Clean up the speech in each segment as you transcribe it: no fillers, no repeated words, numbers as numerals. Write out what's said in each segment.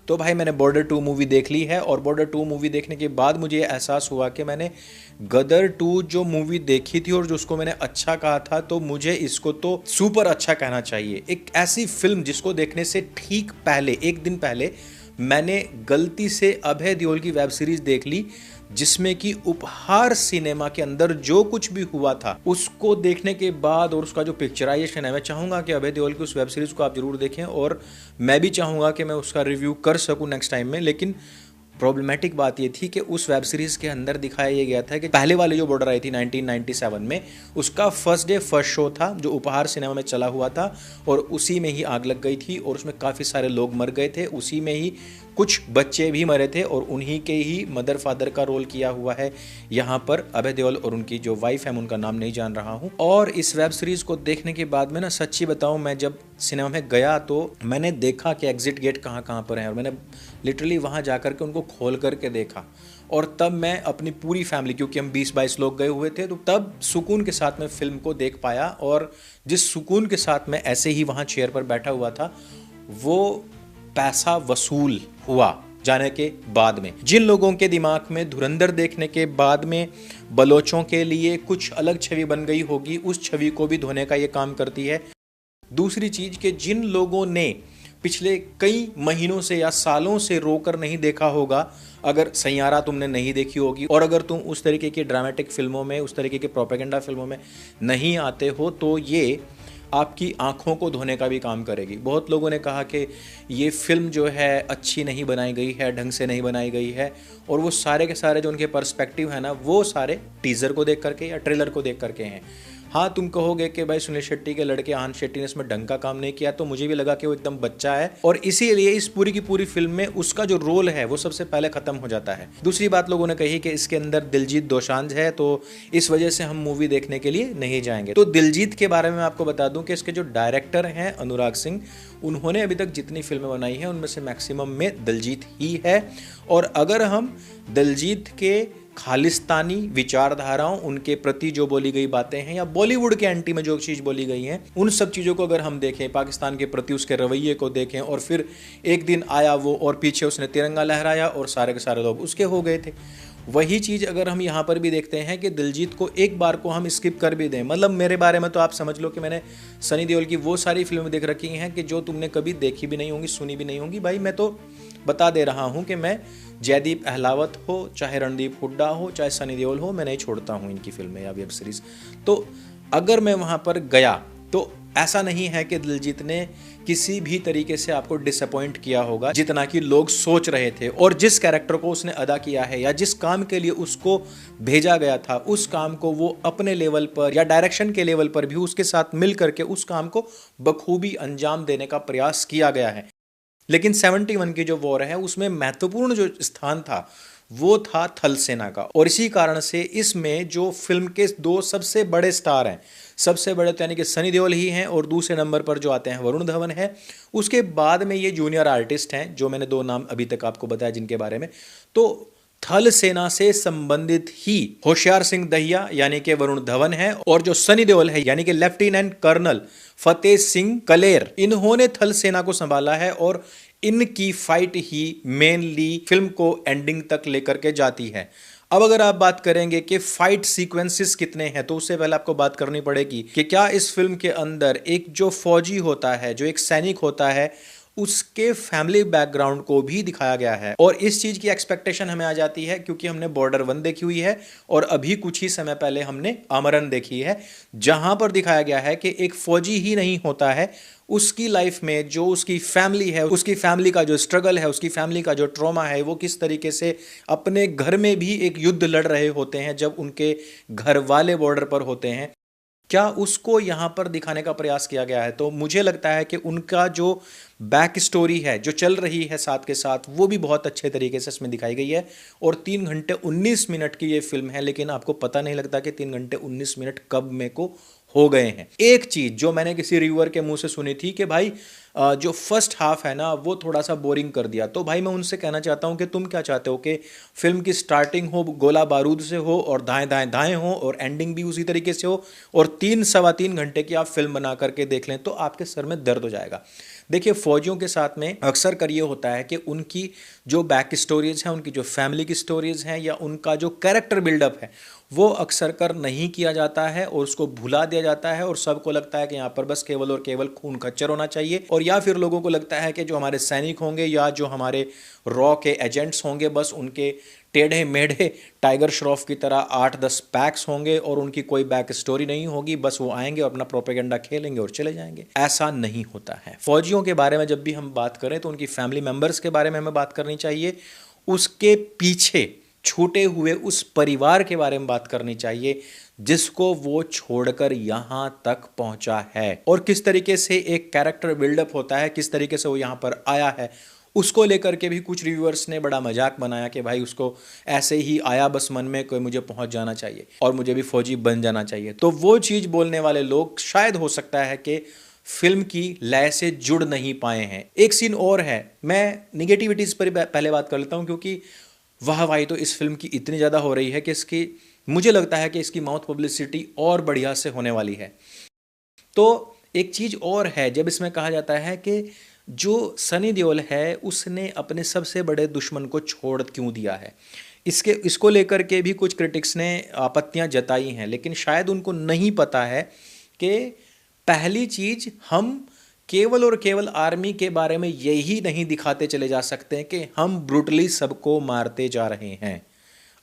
तो भाई मैंने बॉर्डर 2 मूवी देख ली है, और बॉर्डर 2 मूवी देखने के बाद मुझे ये एहसास हुआ कि मैंने गदर 2 जो मूवी देखी थी और जो उसको मैंने अच्छा कहा था, तो मुझे इसको तो सुपर अच्छा कहना चाहिए। एक ऐसी फिल्म जिसको देखने से ठीक पहले, एक दिन पहले, मैंने गलती से अभय देओल की वेब सीरीज देख ली, जिसमें कि उपहार सिनेमा के अंदर जो कुछ भी हुआ था उसको देखने के बाद, और उसका जो पिक्चराइजेशन है, मैं चाहूँगा कि अभय देओल की उस वेब सीरीज़ को आप जरूर देखें, और मैं भी चाहूँगा कि मैं उसका रिव्यू कर सकूँ नेक्स्ट टाइम में। लेकिन प्रॉब्लमेटिक बात ये थी कि उस वेब सीरीज़ के अंदर दिखाया ये गया था कि पहले वाली जो बॉर्डर आई थी 1997 में, उसका फर्स्ट डे फर्स्ट शो था जो उपहार सिनेमा में चला हुआ था, और उसी में ही आग लग गई थी और उसमें काफ़ी सारे लोग मर गए थे, उसी में ही कुछ बच्चे भी मरे थे, और उन्हीं के ही मदर फादर का रोल किया हुआ है यहाँ पर अभय देओल, और उनकी जो वाइफ है उनका नाम नहीं जान रहा हूँ। और इस वेब सीरीज़ को देखने के बाद में ना, सच्ची बताऊँ, मैं जब सिनेमा में गया तो मैंने देखा कि एग्जिट गेट कहाँ कहाँ पर है, और मैंने लिटरली वहाँ जा कर के उनको खोल करके देखा, और तब मैं अपनी पूरी फैमिली, क्योंकि हम 20-22 लोग गए हुए थे, तो तब सुकून के साथ में फिल्म को देख पाया। और जिस सुकून के साथ मैं ऐसे ही वहाँ चेयर पर बैठा हुआ था, वो पैसा वसूल हुआ जाने के बाद में। जिन लोगों के दिमाग में धुरंधर देखने के बाद में बलोचों के लिए कुछ अलग छवि बन गई होगी, उस छवि को भी धोने का ये काम करती है। दूसरी चीज कि जिन लोगों ने पिछले कई महीनों से या सालों से रोकर नहीं देखा होगा, अगर सैयारा तुमने नहीं देखी होगी, और अगर तुम उस तरीके की ड्रामेटिक फिल्मों में, उस तरीके के प्रोपेगेंडा फिल्मों में नहीं आते हो, तो ये आपकी आंखों को धोने का भी काम करेगी। बहुत लोगों ने कहा कि ये फिल्म जो है अच्छी नहीं बनाई गई है, ढंग से नहीं बनाई गई है, और वो सारे के सारे जो उनके पर्सपेक्टिव है ना, वो सारे टीज़र को देख करके या ट्रेलर को देख करके हैं। हाँ, तुम कहोगे कि भाई सुनील शेट्टी के लड़के आन शेट्टी ने इसमें ढंग का काम नहीं किया, तो मुझे भी लगा कि वो एकदम बच्चा है, और इसीलिए इस पूरी की पूरी फिल्म में उसका जो रोल है वो सबसे पहले खत्म हो जाता है। दूसरी बात लोगों ने कही कि इसके अंदर दिलजीत दोसांझ है, तो इस वजह से हम मूवी देखने के लिए नहीं जाएंगे। तो दिलजीत के बारे में आपको बता दूं कि इसके जो डायरेक्टर हैं अनुराग सिंह, उन्होंने अभी तक जितनी फिल्में बनाई हैं उनमें से मैक्सिमम में दिलजीत ही है। और अगर हम दिलजीत के खालिस्तानी विचारधाराओं, उनके प्रति जो बोली गई बातें हैं, या बॉलीवुड के एंटी में जो चीज़ बोली गई हैं, उन सब चीज़ों को अगर हम देखें, पाकिस्तान के प्रति उसके रवैये को देखें, और फिर एक दिन आया वो और पीछे उसने तिरंगा लहराया और सारे के सारे लोग उसके हो गए थे, वही चीज़ अगर हम यहाँ पर भी देखते हैं कि दिलजीत को एक बार को हम स्किप कर भी दें, मतलब मेरे बारे में तो आप समझ लो कि मैंने सनी देओल की वो सारी फिल्में देख रखी हैं कि जो तुमने कभी देखी भी नहीं होंगी, सुनी भी नहीं होंगी। भाई मैं तो बता दे रहा हूँ कि मैं जयदीप अहलावत हो, चाहे रणदीप हुड्डा हो, चाहे सनी देओल हो, मैं नहीं छोड़ता हूँ इनकी फिल्में या वेब सीरीज़। तो अगर मैं वहाँ पर गया तो ऐसा नहीं है कि दिलजीत ने किसी भी तरीके से आपको डिसअपॉइंट किया होगा जितना कि लोग सोच रहे थे, और जिस कैरेक्टर को उसने अदा किया है या जिस काम के लिए उसको भेजा गया था, उस काम को वो अपने लेवल पर या डायरेक्शन के लेवल पर भी उसके साथ मिल करके उस काम को बखूबी अंजाम देने का प्रयास किया गया है। लेकिन 71 की जो वॉर है उसमें महत्वपूर्ण जो स्थान था वो था थल सेना का, और इसी कारण से इसमें जो फिल्म के दो सबसे बड़े स्टार हैं, सबसे बड़े तो यानी कि सनी देओल ही हैं, और दूसरे नंबर पर जो आते हैं वरुण धवन है। उसके बाद में ये जूनियर आर्टिस्ट हैं जो मैंने 2 नाम अभी तक आपको बताया जिनके बारे में। तो थल सेना से संबंधित ही होशियार सिंह दहिया यानी कि वरुण धवन है, और जो सनी देओल है यानी कि लेफ्टिनेंट कर्नल फतेह सिंह कलेर, इन्होंने थल सेना को संभाला है, और इनकी फाइट ही मेनली फिल्म को एंडिंग तक लेकर के जाती है। अब अगर आप बात करेंगे कि फाइट सीक्वेंसेस कितने हैं, तो उससे पहले आपको बात करनी पड़ेगी कि क्या इस फिल्म के अंदर एक जो फौजी होता है, जो एक सैनिक होता है, उसके फैमिली बैकग्राउंड को भी दिखाया गया है। और इस चीज की एक्सपेक्टेशन हमें आ जाती है क्योंकि हमने बॉर्डर 1 देखी हुई है, और अभी कुछ ही समय पहले हमने आमरन देखी है, जहां पर दिखाया गया है कि एक फौजी ही नहीं होता है, उसकी लाइफ में जो उसकी फैमिली है, उसकी फैमिली का जो स्ट्रगल है, उसकी फैमिली का जो ट्रॉमा है, वो किस तरीके से अपने घर में भी एक युद्ध लड़ रहे होते हैं जब उनके घर वाले बॉर्डर पर होते हैं, क्या उसको यहाँ पर दिखाने का प्रयास किया गया है। तो मुझे लगता है कि उनका जो बैक स्टोरी है जो चल रही है साथ के साथ, वो भी बहुत अच्छे तरीके से इसमें दिखाई गई है। और 3 घंटे 19 मिनट की ये फिल्म है, लेकिन आपको पता नहीं लगता कि 3 घंटे 19 मिनट कब में को हो गए हैं। एक चीज जो मैंने किसी रिव्यूअर के मुंह से सुनी थी कि भाई जो फर्स्ट हाफ है ना वो थोड़ा सा बोरिंग कर दिया, तो भाई मैं उनसे कहना चाहता हूं कि तुम क्या चाहते हो कि फिल्म की स्टार्टिंग हो गोला बारूद से हो और दाएं दाएं दाएं हो और एंडिंग भी उसी तरीके से हो, और 3 सवा 3 घंटे की आप फिल्म बना करके देख लें तो आपके सर में दर्द हो जाएगा। देखिए फौजियों के साथ में अक्सर कर ये होता है कि उनकी जो बैक स्टोरीज हैं, उनकी जो फैमिली की स्टोरीज हैं, या उनका जो कैरेक्टर बिल्डअप है वो अक्सर कर नहीं किया जाता है और उसको भुला दिया जाता है, और सबको लगता है कि यहाँ पर बस केवल और केवल खून खच्चर होना चाहिए। और या फिर लोगों को लगता है कि जो हमारे सैनिक होंगे या जो हमारे रॉ के एजेंट्स होंगे, बस उनके टेढ़े मेढ़े टाइगर श्रॉफ की तरह 8-10 पैक्स होंगे और उनकी कोई बैक स्टोरी नहीं होगी, बस वो आएंगे और अपना प्रोपेगेंडा खेलेंगे और चले जाएंगे। ऐसा नहीं होता है। फौजियों के बारे में जब भी हम बात करें तो उनकी फैमिली मेंबर्स के बारे में हमें बात करनी चाहिए, उसके पीछे छूटे हुए उस परिवार के बारे में बात करनी चाहिए जिसको वो छोड़कर यहां तक पहुंचा है, और किस तरीके से एक कैरेक्टर बिल्डअप होता है, किस तरीके से वो यहां पर आया है। उसको लेकर के भी कुछ रिव्यूअर्स ने बड़ा मजाक बनाया कि भाई उसको ऐसे ही आया बस मन में कोई मुझे पहुंच जाना चाहिए और मुझे भी फौजी बन जाना चाहिए। तो वो चीज़ बोलने वाले लोग शायद हो सकता है कि फिल्म की लय से जुड़ नहीं पाए हैं। एक सीन और है, मैं निगेटिविटीज़ पर पहले बात कर लेता हूं, क्योंकि वाहवाही तो इस फिल्म की इतनी ज़्यादा हो रही है कि इसकी मुझे लगता है कि इसकी माउथ पब्लिसिटी और बढ़िया से होने वाली है। तो एक चीज़ और है, जब इसमें कहा जाता है कि जो सनी देओल है उसने अपने सबसे बड़े दुश्मन को छोड़ क्यों दिया है, इसको लेकर के भी कुछ क्रिटिक्स ने आपत्तियां जताई हैं, लेकिन शायद उनको नहीं पता है कि पहली चीज़ हम केवल और केवल आर्मी के बारे में यही नहीं दिखाते चले जा सकते हैं कि हम ब्रूटली सबको मारते जा रहे हैं।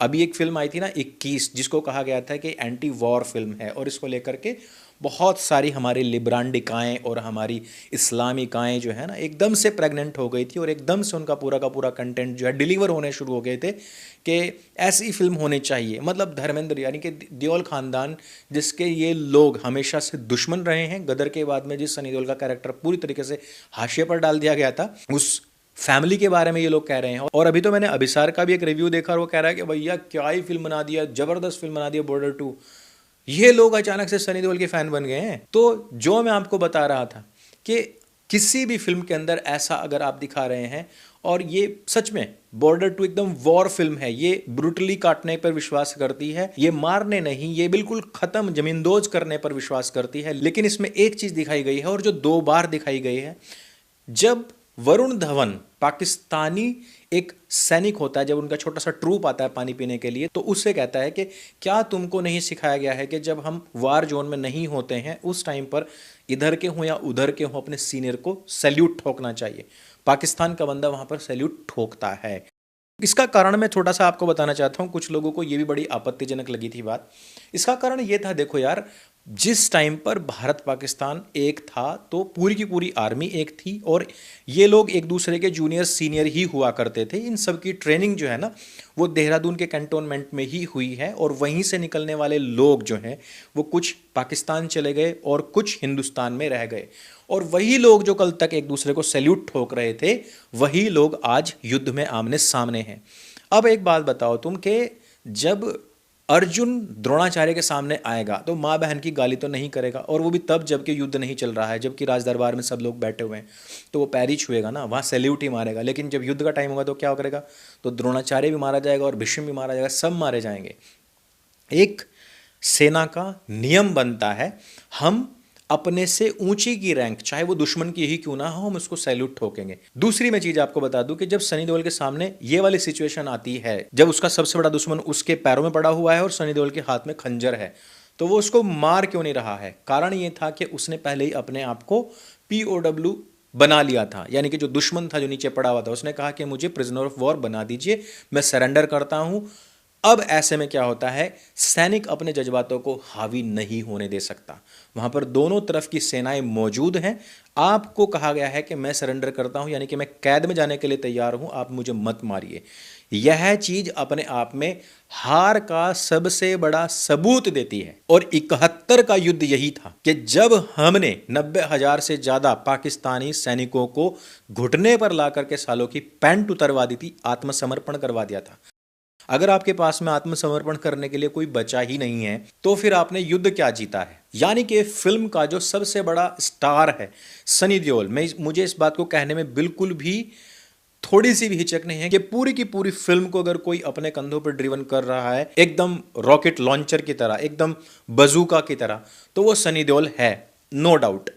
अभी एक फिल्म आई थी ना 21, जिसको कहा गया था कि एंटी वॉर फिल्म है, और इसको लेकर के बहुत सारी हमारी लिब्रांडिकाएँ और हमारी इस्लामिकाएँ जो है ना एकदम से प्रेग्नेंट हो गई थी, और एकदम से उनका पूरा का पूरा कंटेंट जो है डिलीवर होने शुरू हो गए थे कि ऐसी फिल्म होनी चाहिए। मतलब धर्मेंद्र यानी कि देओल खानदान, जिसके ये लोग हमेशा से दुश्मन रहे हैं, गदर के बाद में जिस सनी देओल का कैरेक्टर पूरी तरीके से हाशिए पर डाल दिया गया था, उस फैमिली के बारे में ये लोग कह रहे हैं। और अभी तो मैंने अभिसार का भी एक रिव्यू देखा और वो कह रहा है कि भैया क्या ही फिल्म बना दिया, जबरदस्त फिल्म बना दिया बॉर्डर 2। ये लोग अचानक से सनी देओल के फैन बन गए हैं। तो जो मैं आपको बता रहा था कि किसी भी फिल्म के अंदर ऐसा अगर आप दिखा रहे हैं, और ये सच में बॉर्डर 2 एकदम वॉर फिल्म है, ये ब्रूटली काटने पर विश्वास करती है, ये मारने नहीं, ये बिल्कुल खत्म जमींदोज करने पर विश्वास करती है। लेकिन इसमें एक चीज दिखाई गई है, और जो 2 बार दिखाई गई है, जब वरुण धवन पाकिस्तानी एक सैनिक होता है, जब उनका छोटा सा ट्रूप आता है पानी पीने के लिए, तो उससे कहता है कि क्या तुमको नहीं सिखाया गया है कि जब हम वार जोन में नहीं होते हैं उस टाइम पर इधर के हों या उधर के हों अपने सीनियर को सैल्यूट ठोकना चाहिए। पाकिस्तान का बंदा वहां पर सैल्यूट ठोकता है। इसका कारण मैं छोटा सा आपको बताना चाहता हूं, कुछ लोगों को यह भी बड़ी आपत्तिजनक लगी थी बात। इसका कारण यह था, देखो यार, जिस टाइम पर भारत पाकिस्तान एक था तो पूरी की पूरी आर्मी एक थी, और ये लोग एक दूसरे के जूनियर सीनियर ही हुआ करते थे। इन सब की ट्रेनिंग जो है ना वो देहरादून के कैंटोनमेंट में ही हुई है, और वहीं से निकलने वाले लोग जो हैं वो कुछ पाकिस्तान चले गए और कुछ हिंदुस्तान में रह गए, और वही लोग जो कल तक एक दूसरे को सैल्यूट ठोक रहे थे वही लोग आज युद्ध में आमने सामने हैं। अब एक बात बताओ तुम कि जब अर्जुन द्रोणाचार्य के सामने आएगा तो माँ बहन की गाली तो नहीं करेगा, और वो भी तब जबकि युद्ध नहीं चल रहा है, जबकि राज दरबार में सब लोग बैठे हुए हैं, तो वो पैर ही छुएगा ना, वहाँ सैल्यूट ही मारेगा। लेकिन जब युद्ध का टाइम होगा तो क्या करेगा, तो द्रोणाचार्य भी मारा जाएगा और भीष्म भी मारा जाएगा, सब मारे जाएंगे। एक सेना का नियम बनता है, हम अपने से ऊंची की रैंक चाहे वो दुश्मन की ही क्यों ना हो, हम उसको सैल्यूट ठोकेंगे। दूसरी मैं चीज आपको बता दूं कि जब सनी देओल के सामने ये वाली सिचुएशन आती है, जब उसका सबसे बड़ा दुश्मन उसके पैरों में पड़ा हुआ है और सनी देओल के हाथ में खंजर है, तो वो उसको मार क्यों नहीं रहा है? कारण ये था कि उसने पहले ही अपने आप को POW बना लिया था, यानी कि जो दुश्मन था जो नीचे पड़ा हुआ था, उसने कहा कि मुझे प्रिजनर ऑफ वॉर बना दीजिए, मैं सरेंडर करता हूं। अब ऐसे में क्या होता है, सैनिक अपने जज्बातों को हावी नहीं होने दे सकता। वहां पर दोनों तरफ की सेनाएं मौजूद हैं। आपको कहा गया है कि मैं सरेंडर करता हूं, यानी कि मैं कैद में जाने के लिए तैयार हूं, आप मुझे मत मारिए। यह चीज अपने आप में हार का सबसे बड़ा सबूत देती है। और 71 का युद्ध यही था कि जब हमने 90,000 से ज्यादा पाकिस्तानी सैनिकों को घुटने पर ला करके सालों की पैंट उतरवा दी थी, आत्मसमर्पण करवा दिया था। अगर आपके पास में आत्मसमर्पण करने के लिए कोई बचा ही नहीं है तो फिर आपने युद्ध क्या जीता है? यानी कि फिल्म का जो सबसे बड़ा स्टार है सनी देओल, मुझे इस बात को कहने में बिल्कुल भी थोड़ी सी भी हिचक नहीं है कि पूरी की पूरी फिल्म को अगर कोई अपने कंधों पर ड्रिवन कर रहा है एकदम रॉकेट लॉन्चर की तरह, एकदम बजूका की तरह, तो वो सनी देओल है, नो डाउट।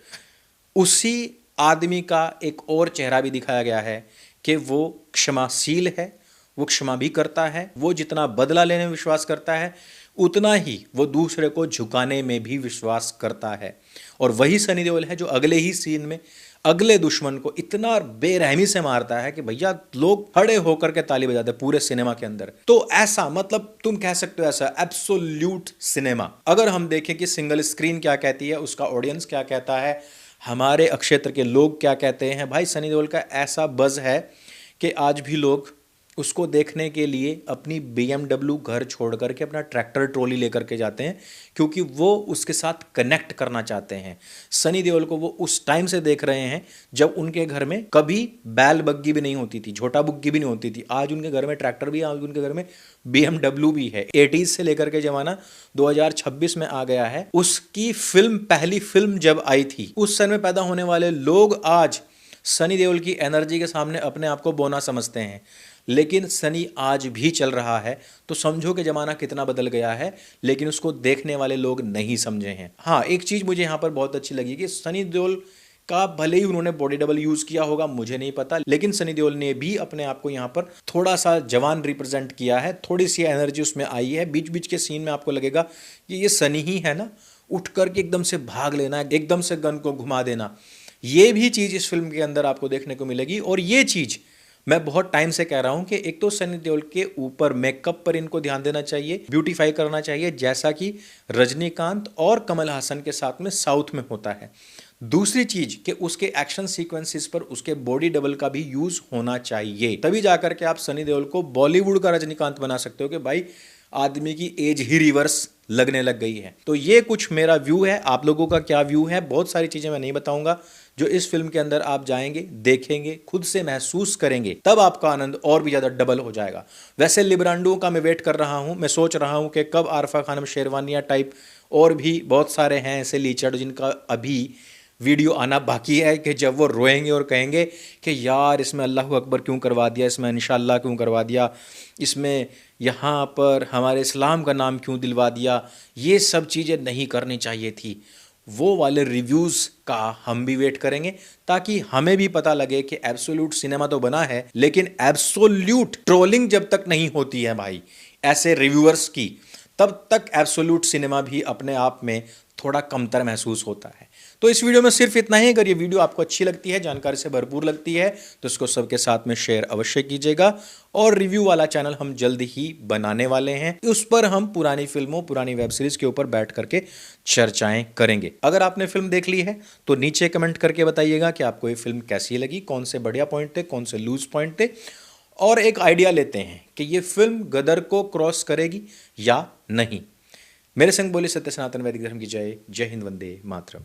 उसी आदमी का एक और चेहरा भी दिखाया गया है कि वो क्षमाशील है, वो क्षमा भी करता है, वो जितना बदला लेने में विश्वास करता है उतना ही वो दूसरे को झुकाने में भी विश्वास करता है। और वही सनी देओल है जो अगले ही सीन में अगले दुश्मन को इतना बेरहमी से मारता है कि भैया लोग खड़े होकर के ताली बजाते पूरे सिनेमा के अंदर। तो ऐसा मतलब तुम कह सकते हो ऐसा एब्सोल्यूट सिनेमा। अगर हम देखें कि सिंगल स्क्रीन क्या कहती है, उसका ऑडियंस क्या कहता है, हमारे क्षेत्र के लोग क्या कहते हैं, भाई सनी देओल का ऐसा बज़ है कि आज भी लोग उसको देखने के लिए अपनी BMW घर छोड़ करके अपना ट्रैक्टर ट्रॉली लेकर के जाते हैं, क्योंकि वो उसके साथ कनेक्ट करना चाहते हैं। सनी देओल को वो उस टाइम से देख रहे हैं जब उनके घर में कभी बैल बग्गी भी नहीं होती थी, छोटा बुग्गी भी नहीं होती थी। आज उनके घर में ट्रैक्टर भी है, आज उनके घर में BMW भी है। 80s से लेकर के जमाना 2026 में आ गया है। उसकी फिल्म, पहली फिल्म जब आई थी, उस समय पैदा होने वाले लोग आज सनी देओल की एनर्जी के सामने अपने आप को बोना समझते हैं, लेकिन सनी आज भी चल रहा है। तो समझो कि ज़माना कितना बदल गया है, लेकिन उसको देखने वाले लोग नहीं समझे हैं। हाँ, एक चीज़ मुझे यहाँ पर बहुत अच्छी लगी कि सनी देओल का भले ही उन्होंने बॉडी डबल यूज़ किया होगा, मुझे नहीं पता, लेकिन सनी देओल ने भी अपने आप को यहाँ पर थोड़ा सा जवान रिप्रेजेंट किया है, थोड़ी सी एनर्जी उसमें आई है। बीच बीच के सीन में आपको लगेगा कि ये सनी ही है ना, उठ करके एकदम से भाग लेना, एकदम से गन को घुमा देना, ये भी चीज़ इस फिल्म के अंदर आपको देखने को मिलेगी। और ये चीज़ मैं बहुत टाइम से कह रहा हूं कि एक तो सनी देओल के ऊपर मेकअप पर इनको ध्यान देना चाहिए, ब्यूटीफाई करना चाहिए, जैसा कि रजनीकांत और कमल हासन के साथ में साउथ में होता है। दूसरी चीज कि उसके एक्शन सीक्वेंसेस पर उसके बॉडी डबल का भी यूज होना चाहिए, तभी जाकर के आप सनी देओल को बॉलीवुड का रजनीकांत बना सकते हो कि भाई आदमी की एज ही रिवर्स लगने लग गई है। तो ये कुछ मेरा व्यू है, आप लोगों का क्या व्यू है? बहुत सारी चीजें मैं नहीं बताऊंगा जो इस फिल्म के अंदर आप जाएंगे, देखेंगे, खुद से महसूस करेंगे, तब आपका आनंद और भी ज़्यादा डबल हो जाएगा। वैसे लिब्रांडो का मैं वेट कर रहा हूं, मैं सोच रहा हूं कि कब आरफा खानम शेरवानिया टाइप और भी बहुत सारे हैं ऐसे लीचड़ जिनका अभी वीडियो आना बाकी है, कि जब वो रोएंगे और कहेंगे कि यार इसमें अल्लाह अकबर क्यों करवा दिया, इसमें इंशाअल्लाह क्यों करवा दिया, इसमें यहाँ पर हमारे इस्लाम का नाम क्यों दिलवा दिया, ये सब चीज़ें नहीं करनी चाहिए थी। वो वाले रिव्यूज़ का हम भी वेट करेंगे, ताकि हमें भी पता लगे कि एब्सोल्यूट सिनेमा तो बना है, लेकिन एब्सोल्यूट ट्रोलिंग जब तक नहीं होती है भाई ऐसे रिव्यूअर्स की, तब तक एब्सोल्यूट सिनेमा भी अपने आप में थोड़ा कमतर महसूस होता है। तो इस वीडियो में सिर्फ इतना ही। अगर ये वीडियो आपको अच्छी लगती है, जानकारी से भरपूर लगती है, तो इसको सबके साथ में शेयर अवश्य कीजिएगा। और रिव्यू वाला चैनल हम जल्द ही बनाने वाले हैं, उस पर हम पुरानी फिल्मों, पुरानी वेब सीरीज के ऊपर बैठ करके चर्चाएं करेंगे। अगर आपने फिल्म देख ली है तो नीचे कमेंट करके बताइएगा कि आपको ये फिल्म कैसी लगी, कौन से बढ़िया पॉइंट थे, कौन से लूज पॉइंट थे, और एक आइडिया लेते हैं कि ये फिल्म गदर को क्रॉस करेगी या नहीं। मेरे संग बोले सत्य सनातन वैदिक धर्म की जय। जय हिंद, वंदे मातरम।